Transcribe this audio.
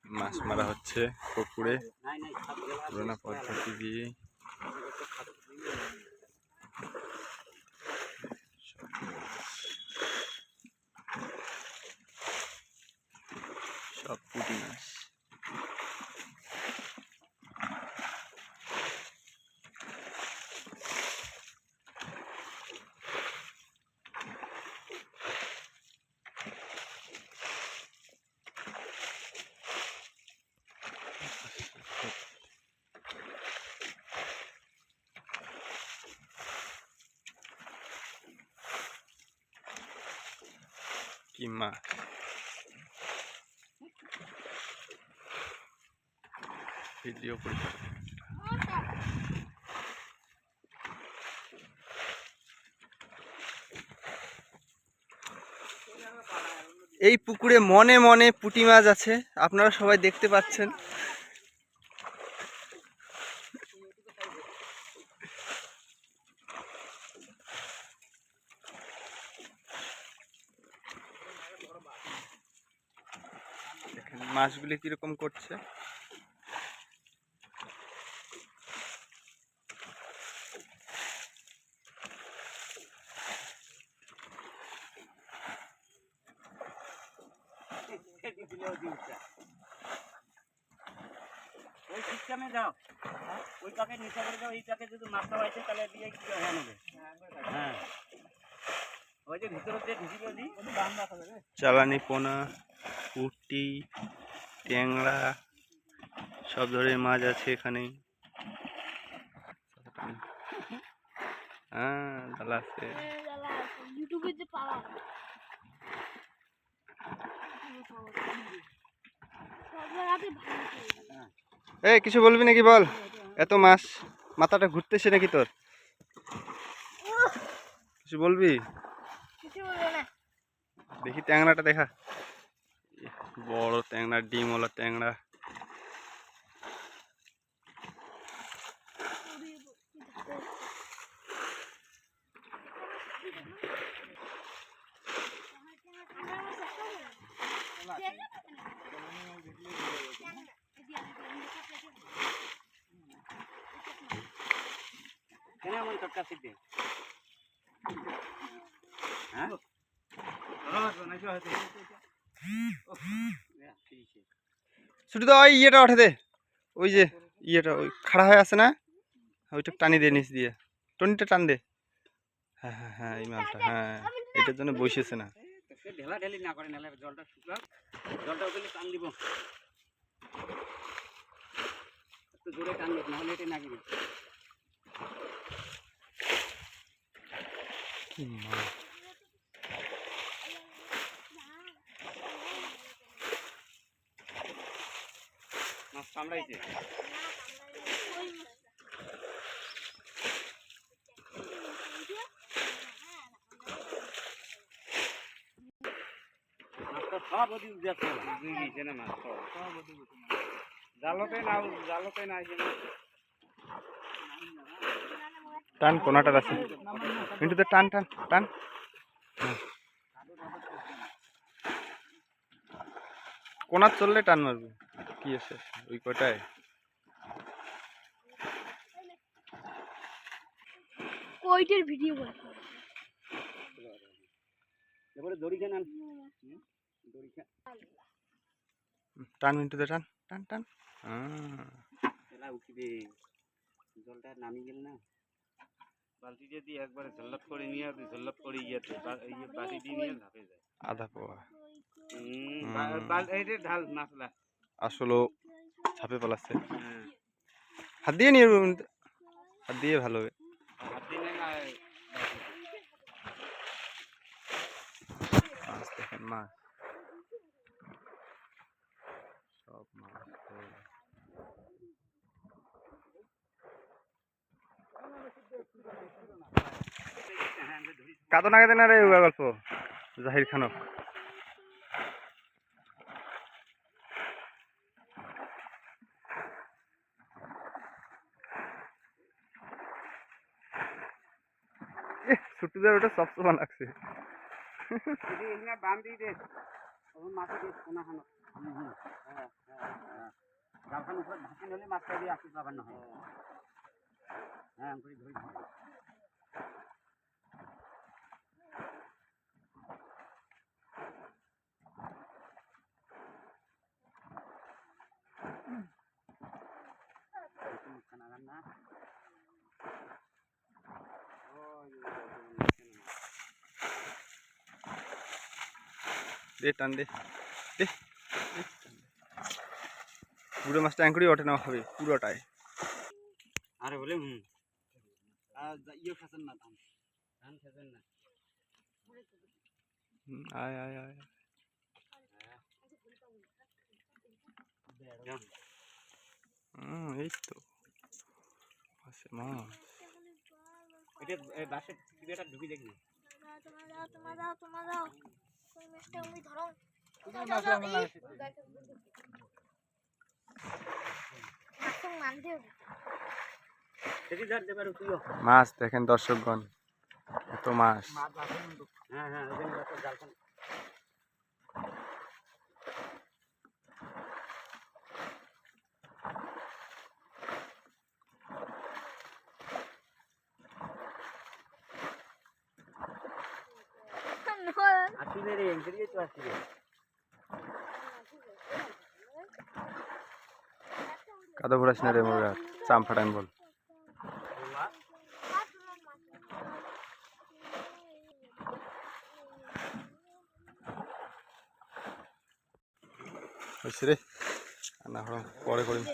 মাছ মারা হচ্ছে পুকুরে পুরোনো পদ্ধতি দিয়ে। সব পুঁটি মাছ। কি মাছ? ভিডিও করে এই পুকুরে মনে মনে পুঁটি মাছ আছে, আপনারা সবাই দেখতে পাচ্ছেন। দেখেন মাছগুলি কিরকম করছে। ওই সিস্টেমে যাও, ওই পাকে নিচে করে যাও, এই পাকে যদি মাছটা পাইছে তাহলে দিয়ে কি হয়ে নেবে। হ্যাঁ, ওই যে ভিতরে দিয়ে ঢুকিয়ে দিই, চালানি পোনা, পুঁটি, ট্যাংরা সব ধরনের মাছ আছে এখানে। হ্যাঁ, জালা আছে। এই কিছু বলবি নাকি বল? এত মাছ মাথাটা ঘুরতেছে নাকি তোর? কিছু বলবি? দেখি ট্যাংরাটা দেখা। বড় ট্যাংরা, ডিমওয়ালা ট্যাংরা। কেন এমন চটকা শিখবে? হ্যাঁ, ছুটি তো ওই ইয়েটা ওঠে দে, ওই যে ইয়েটা ওই খাড়া হয়ে আছে না, ওইটা টানি দে নিচ দিয়ে, টনিটা টান দে। হ্যাঁ হ্যাঁ হ্যাঁ, এই মালটা, হ্যাঁ এটার জন্য বসেছে না। ঢেলা ঢেলি না করে, নাহলে জলটা শুকলাম, জলটা ওখানে টান দিব, একটু জোরে টান দিব, নাহলে এটা না গিয়ে কি মাছ! মাছ কামড়াইছে। সব ওদি দেখো বুঝিছে না মাছ সব ওদি জালতে না, জালতে না যে টান কোনাটা আছে কিন্তু তো টান টান টান। কোনা চললে টান মারবে, কি আছে ওই কটায়। কইটের ভিডিও করতে এবারে দড়ি কেন দড়ি টান মিন্টু দে, টান টান টান। এলা উঠবে, জলটা নামি গেল না, বালতি দিয়ে একবারে ঝল্লপ করে নিয়ে আসবে, ঝল্লপ করে ইয়েতে ইয়ে বাটি দিয়ে নিয়ে ঝাঁপে যায় আধা পোয়া। এই যে ঢাল মাছলা আসলে ছাপে পালাচ্ছে। হাত দিয়ে নিয়ে, হাত দিয়ে ভালো হবে। হাত দিয়ে না মাছ দেখেন, মাছ সব মাছ। কাতো না কেটে না রে গল্প জাহির খানক। ছুটিদের ওটা সবসময় লাগছে। বান্ধি দে মাটি দিয়ে কোনা খানো। জালখান উপরে ভাসি নলে মাছটা দিয়ে আসতে পারবেন না হ্যাঁ আমি ধরি না দে টান দে দে পুরো মাছটা অ্যাঙ্কুরি ওঠে না হবে পুরোটাই। আরে বলে ইয়ে খাচ্ছেন না ধান খাচ্ছেন না আয় আয় আয় এই তো আছে মাছ। এটা বাসের টিভিটা ঢুকি দেখি তোমার দাও ওই মাছটা তুমি ধরো মানতে হবে দেখি ধরতে পারো তুইও মাছ দেখেন দর্শকগণ, এত মাছ। হ্যাঁ হ্যাঁ ওই জন্য জালখান আসিবে রে এঙ্গেরিয়ে তো আসিবে কাদা ভরাস না রে মোরা চাম ফাটান বল। হয়েছে রে, না পরে করিম।